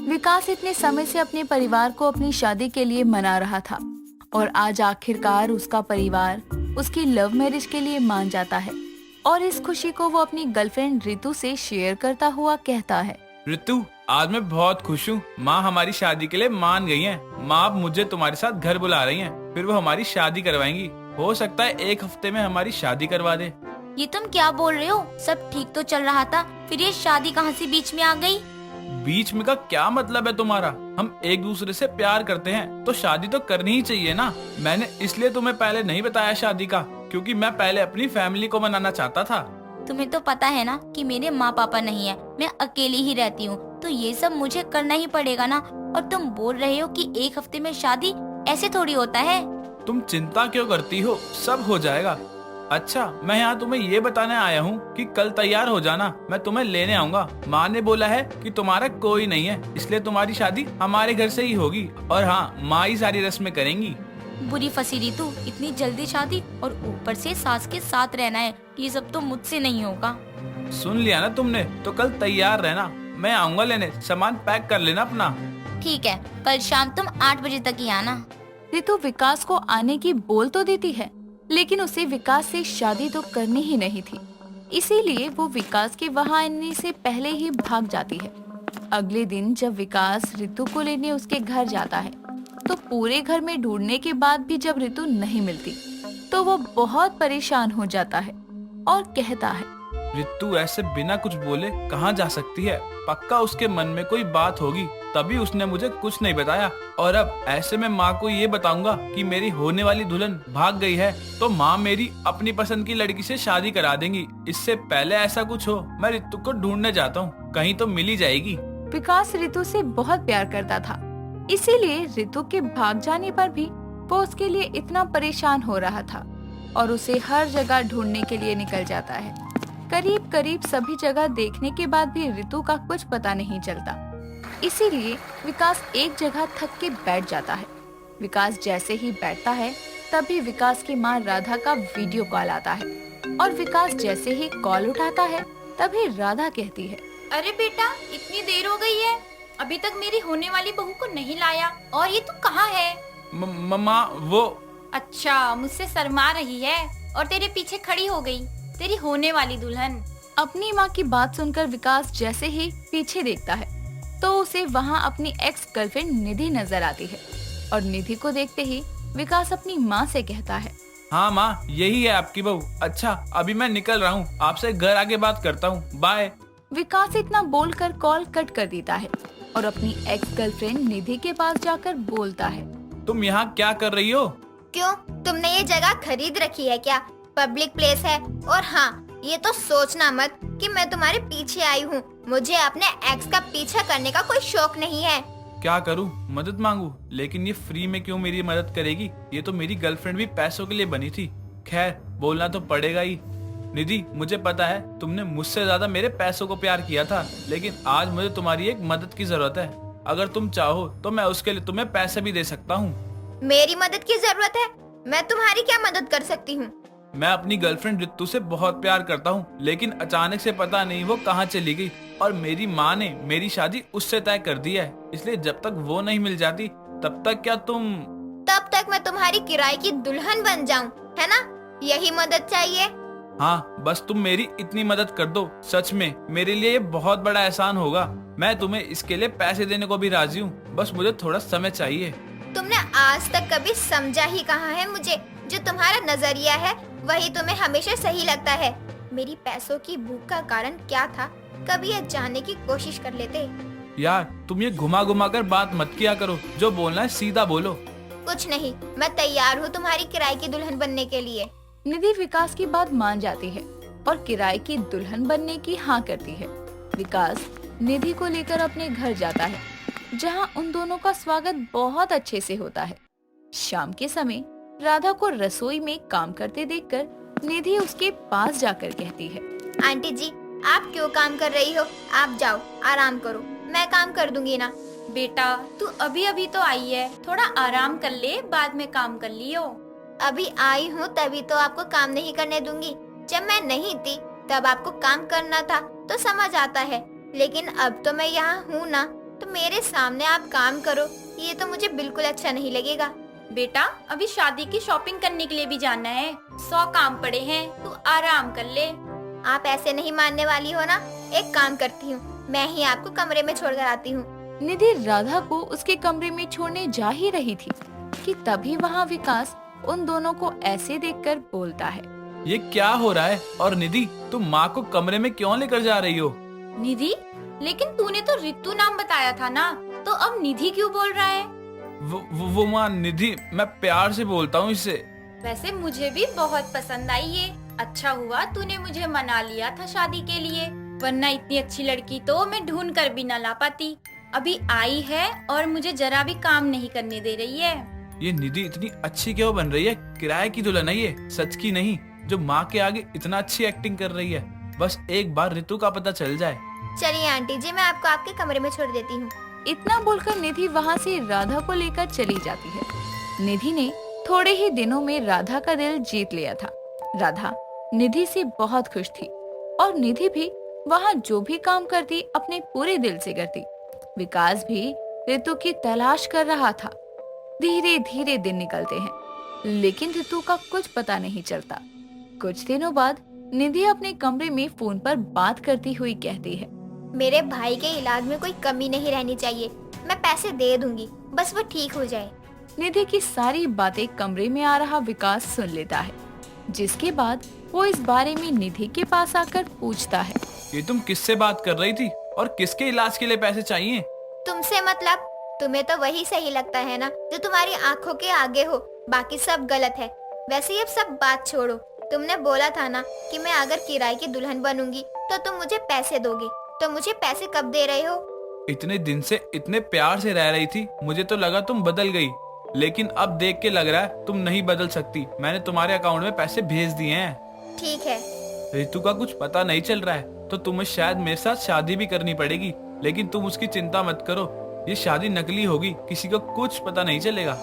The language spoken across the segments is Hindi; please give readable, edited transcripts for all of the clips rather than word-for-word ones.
विकास इतने समय से अपने परिवार को अपनी शादी के लिए मना रहा था और आज आखिरकार उसका परिवार उसकी लव मैरिज के लिए मान जाता है और इस खुशी को वो अपनी गर्लफ्रेंड रितु से शेयर करता हुआ कहता है। ऋतु, आज मैं बहुत खुश हूँ। माँ हमारी शादी के लिए मान गई हैं। माँ अब मुझे तुम्हारे साथ घर बुला रही हैं। फिर वो हमारी शादी करवाएंगी। हो सकता है 1 हफ्ते में हमारी शादी करवा दे। ये तुम क्या बोल रहे हो? सब ठीक तो चल रहा था, फिर ये शादी कहाँ से बीच में आ गई? बीच में का क्या मतलब है तुम्हारा? हम एक दूसरे से प्यार करते हैं तो शादी तो करनी ही चाहिए ना। मैंने इसलिए तुम्हें पहले नहीं बताया शादी का, क्योंकि मैं पहले अपनी फैमिली को मनाना चाहता था। तुम्हें तो पता है ना कि मेरे माँ पापा नहीं है, मैं अकेली ही रहती हूँ, तो ये सब मुझे करना ही पड़ेगा ना। और तुम बोल रहे हो कि 1 हफ्ते में शादी, ऐसे थोड़ी होता है। तुम चिंता क्यों करती हो? सब हो जाएगा। अच्छा, मैं यहाँ तुम्हें ये बताने आया हूँ कि कल तैयार हो जाना, मैं तुम्हें लेने आऊंगा। माँ ने बोला है कि तुम्हारा कोई नहीं है, इसलिए तुम्हारी शादी हमारे घर से ही होगी। और हाँ, माँ ही सारी रस्में करेंगी। बुरी फंसी रितु, इतनी जल्दी शादी और ऊपर से सास के साथ रहना है, ये सब तो मुझसे नहीं होगा। सुन लिया ना तुमने? तो कल तैयार रहना, मैं आऊंगा लेने। सामान पैक कर लेना अपना। ठीक है, कल शाम तुम 8 बजे तक ही आना। रितु विकास को आने की बोल तो देती है, लेकिन उसे विकास से शादी तो करनी ही नहीं थी। इसीलिए वो विकास के वहाँ आने से पहले ही भाग जाती है। अगले दिन जब विकास रितु को लेने उसके घर जाता है, तो पूरे घर में ढूंढने के बाद भी जब रितु नहीं मिलती, तो वो बहुत परेशान हो जाता है और कहता है, रितु ऐसे बिना कुछ बोले कहाँ जा सकती है? पक्का उसके मन में कोई बात होगी, तभी उसने मुझे कुछ नहीं बताया। और अब ऐसे में माँ को ये बताऊंगा कि मेरी होने वाली दुल्हन भाग गई है, तो माँ मेरी अपनी पसंद की लड़की से शादी करा देंगी। इससे पहले ऐसा कुछ हो, मैं रितु को ढूंढने जाता हूँ, कहीं तो मिल ही जाएगी। विकास रितु से बहुत प्यार करता था, इसीलिए रितु के भाग जाने पर भी वो उसके लिए इतना परेशान हो रहा था और उसे हर जगह ढूंढने के लिए निकल जाता है। करीब करीब सभी जगह देखने के बाद भी रितु का कुछ पता नहीं चलता। इसीलिए विकास एक जगह थक के बैठ जाता है। विकास जैसे ही बैठता है, तभी विकास की माँ राधा का वीडियो कॉल आता है और विकास जैसे ही कॉल उठाता है, तभी राधा कहती है, अरे बेटा, इतनी देर हो गई है, अभी तक मेरी होने वाली बहू को नहीं लाया, और ये तू कहाँ है? मम्मा, वो अच्छा, मुझसे शर्मा रही है और तेरे पीछे खड़ी हो गई तेरी होने वाली दुल्हन। अपनी माँ की बात सुनकर विकास जैसे ही पीछे देखता है, तो उसे वहाँ अपनी एक्स गर्लफ्रेंड निधि नजर आती है और निधि को देखते ही विकास अपनी माँ से कहता है, हाँ माँ, यही है आपकी बहू। अच्छा, अभी मैं निकल रहा हूँ, आपसे घर आके बात करता हूँ, बाय। विकास इतना बोलकर कॉल कट कर देता है और अपनी एक्स गर्लफ्रेंड निधि के पास जाकर बोलता है, तुम यहाँ क्या कर रही हो? क्यों, तुमने ये जगह खरीद रखी है क्या? पब्लिक प्लेस है। और हाँ, ये तो सोचना मत कि मैं तुम्हारे पीछे आई हूँ। मुझे अपने एक्स का पीछा करने का कोई शौक नहीं है। क्या करूँ, मदद मांगू? लेकिन ये फ्री में क्यों मेरी मदद करेगी? ये तो मेरी गर्लफ्रेंड भी पैसों के लिए बनी थी। खैर, बोलना तो पड़ेगा ही। निधि, मुझे पता है तुमने मुझसे ज्यादा मेरे पैसों को प्यार किया था, लेकिन आज मुझे तुम्हारी एक मदद की जरूरत है। अगर तुम चाहो तो मैं उसके लिए तुम्हें पैसे भी दे सकता हूँ। मेरी मदद की जरूरत है? मैं तुम्हारी क्या मदद कर सकती हूँ? मैं अपनी गर्लफ्रेंड रितु से बहुत प्यार करता हूँ, लेकिन अचानक से पता नहीं वो कहाँ चली गई और मेरी माँ ने मेरी शादी उससे तय कर दी है। इसलिए जब तक वो नहीं मिल जाती, तब तक क्या तुम? तब तक मैं तुम्हारी किराए की दुल्हन बन जाऊँ, है ना? यही मदद चाहिए? हाँ, बस तुम मेरी इतनी मदद कर दो। सच में मेरे लिए ये बहुत बड़ा एहसान होगा। मैं तुम्हें इसके लिए पैसे देने को भी राजी हूँ, बस मुझे थोड़ा समय चाहिए। तुमने आज तक कभी समझा ही कहाँ है मुझे? जो तुम्हारा नजरिया है वही तुम्हें हमेशा सही लगता है। मेरी पैसों की भूख का कारण क्या था, कभी ये जानने की कोशिश कर लेते। यार, तुम ये घुमा घुमा कर बात मत किया करो, जो बोलना है सीधा बोलो। कुछ नहीं, मैं तैयार हूँ तुम्हारी किराए की दुल्हन बनने के लिए। निधि विकास की बात मान जाती है और किराए की दुल्हन बनने की हाँ करती है। विकास निधि को लेकर अपने घर जाता है, जहाँ उन दोनों का स्वागत बहुत अच्छे से होता है। शाम के समय राधा को रसोई में काम करते देखकर निधि उसके पास जाकर कहती है, आंटी जी, आप क्यों काम कर रही हो? आप जाओ, आराम करो, मैं काम कर दूंगी ना। बेटा, तू अभी अभी तो आई है, थोड़ा आराम कर ले, बाद में काम कर लियो। अभी आई हूँ तभी तो आपको काम नहीं करने दूंगी। जब मैं नहीं थी तब आपको काम करना था तो समझ आता है, लेकिन अब तो मैं यहाँ हूँ ना, तो मेरे सामने आप काम करो, ये तो मुझे बिल्कुल अच्छा नहीं लगेगा। बेटा अभी शादी की शॉपिंग करने के लिए भी जाना है, 100 काम पड़े हैं, तू आराम कर ले। आप ऐसे नहीं मानने वाली हो ना। एक काम करती हूँ, मैं ही आपको कमरे में छोड़कर आती हूँ। निधि राधा को उसके कमरे में छोड़ने जा ही रही थी कि तभी वहाँ विकास उन दोनों को ऐसे देखकर बोलता है। ये क्या हो रहा है? और निधि, तुम माँ को कमरे में क्यों लेकर जा रही हो? निधि, लेकिन तूने तो रितु नाम बताया था ना, तो अब निधि क्यों बोल रहा है? वो माँ निधि, मैं प्यार से बोलता हूँ इससे। वैसे मुझे भी बहुत पसंद आई ये। अच्छा हुआ तूने मुझे मना लिया था शादी के लिए, वरना इतनी अच्छी लड़की तो मैं ढूंढ कर भी न ला पाती। अभी आई है और मुझे जरा भी काम नहीं करने दे रही है। ये निधि इतनी अच्छी क्यों बन रही है? किराए की दुल्हन है ये, सच की नहीं, जो माँ के आगे इतना अच्छी एक्टिंग कर रही है। बस एक बार रितु का पता चल जाए। चलिए आंटी जी, मैं आपको आपके कमरे में छोड़ देती हूँ। इतना बोलकर निधि वहाँ से राधा को लेकर चली जाती है। निधि ने थोड़े ही दिनों में राधा का दिल जीत लिया था। राधा निधि से बहुत खुश थी और निधि भी वहाँ जो भी काम करती अपने पूरे दिल से करती। विकास भी रितु की तलाश कर रहा था। धीरे धीरे दिन निकलते हैं, लेकिन रितु का कुछ पता नहीं चलता। कुछ दिनों बाद निधि अपने कमरे में फोन पर बात करती हुई कहती है, मेरे भाई के इलाज में कोई कमी नहीं रहनी चाहिए, मैं पैसे दे दूंगी, बस वो ठीक हो जाए। निधि की सारी बातें कमरे में आ रहा विकास सुन लेता है, जिसके बाद वो इस बारे में निधि के पास आकर पूछता है। ये तुम किससे बात कर रही थी और किसके इलाज के लिए पैसे चाहिए? तुमसे मतलब, तुम्हें तो वही सही लगता है ना जो तुम्हारी आंखों के आगे हो, बाकी सब गलत है। वैसे ये सब बात छोड़ो, तुमने बोला था ना कि मैं अगर किराए की दुल्हन बनूंगी तो तुम मुझे पैसे दोगे, तो मुझे पैसे कब दे रहे हो? इतने दिन से इतने प्यार से रह रही थी, मुझे तो लगा तुम बदल गई, लेकिन अब देख के लग रहा है तुम नहीं बदल सकती। मैंने तुम्हारे अकाउंट में पैसे भेज दिए हैं। ठीक है। रितु का कुछ पता नहीं चल रहा है तो तुम्हें शायद मेरे साथ शादी भी करनी पड़ेगी, लेकिन तुम उसकी चिंता मत करो, ये शादी नकली होगी, किसी को कुछ पता नहीं चलेगा।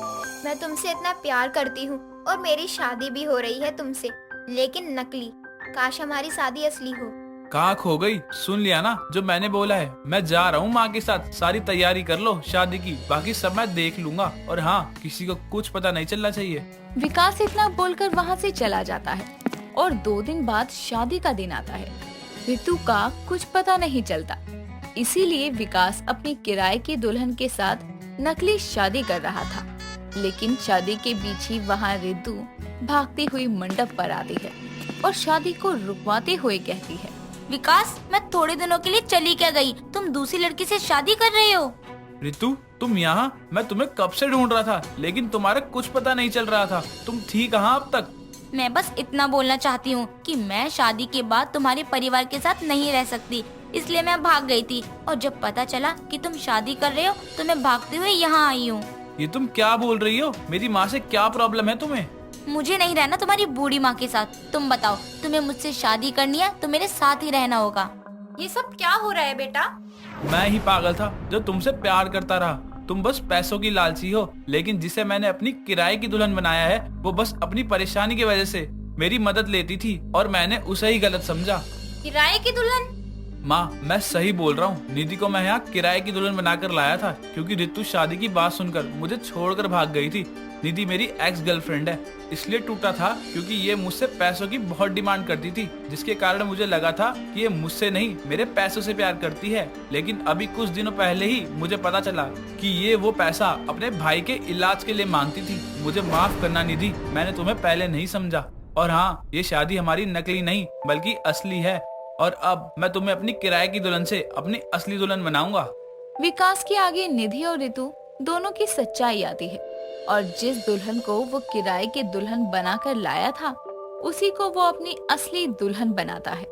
मैं तुमसे इतना प्यार करती हूँ और मेरी शादी भी हो रही है तुमसे, लेकिन नकली। काश हमारी शादी असली हो। कहाँ खो गई? सुन लिया ना जो मैंने बोला है। मैं जा रहा हूँ माँ के साथ, सारी तैयारी कर लो शादी की, बाकी सब मैं देख लूंगा। और हाँ, किसी को कुछ पता नहीं चलना चाहिए। विकास इतना बोलकर वहाँ से चला जाता है और 2 दिन बाद शादी का दिन आता है। रितु का कुछ पता नहीं चलता, इसीलिए विकास अपनी किराए की दुल्हन के साथ नकली शादी कर रहा था। लेकिन शादी के बीच ही वहाँ रितु भागती हुई मंडप पर आती है और शादी को रुकवाते हुए कहती है, विकास, मैं थोड़े दिनों के लिए चली क्या गई, तुम दूसरी लड़की से शादी कर रहे हो? रितु, तुम यहाँ? मैं तुम्हें कब से ढूंढ रहा था, लेकिन तुम्हारा कुछ पता नहीं चल रहा था। तुम थी कहाँ अब तक? मैं बस इतना बोलना चाहती हूँ कि मैं शादी के बाद तुम्हारे परिवार के साथ नहीं रह सकती, इसलिए मैं भाग गई थी। और जब पता चला कि तुम शादी कर रहे हो तो मैं भागते हुए यहाँ आई हूँ। ये तुम क्या बोल रही हो? मेरी माँ से क्या प्रॉब्लम है तुम्हें? मुझे नहीं रहना तुम्हारी बूढ़ी माँ के साथ। तुम बताओ, तुम्हें मुझसे शादी करनी है तो मेरे साथ ही रहना होगा। ये सब क्या हो रहा है बेटा? मैं ही पागल था जो तुमसे प्यार करता रहा। तुम बस पैसों की लालची हो, लेकिन जिसे मैंने अपनी किराए की दुल्हन बनाया है वो बस अपनी परेशानी की वजह से मेरी मदद लेती थी और मैंने उसे ही गलत समझा। किराए की दुल्हन? माँ, मैं सही बोल रहा हूँ। निधि को मैं यहाँ किराए की दुल्हन बनाकर लाया था क्योंकि रितु शादी की बात सुनकर मुझे छोड़कर भाग गई थी। निधि मेरी एक्स गर्लफ्रेंड है, इसलिए टूटा था क्योंकि ये मुझसे पैसों की बहुत डिमांड करती थी, जिसके कारण मुझे लगा था कि ये मुझसे नहीं मेरे पैसों से प्यार करती है। लेकिन अभी कुछ दिनों पहले ही मुझे पता चला कि ये वो पैसा अपने भाई के इलाज के लिए मांगती थी। मुझे माफ करना निधि, मैंने तुम्हें पहले नहीं समझा। और हाँ, ये शादी हमारी नकली नहीं बल्कि असली है, और अब मैं तुम्हें अपनी किराए की दुल्हन से अपनी असली दुल्हन बनाऊंगा। विकास के आगे निधि और रितु दोनों की सच्चाई आती है और जिस दुल्हन को वो किराए की दुल्हन बनाकर लाया था उसी को वो अपनी असली दुल्हन बनाता है।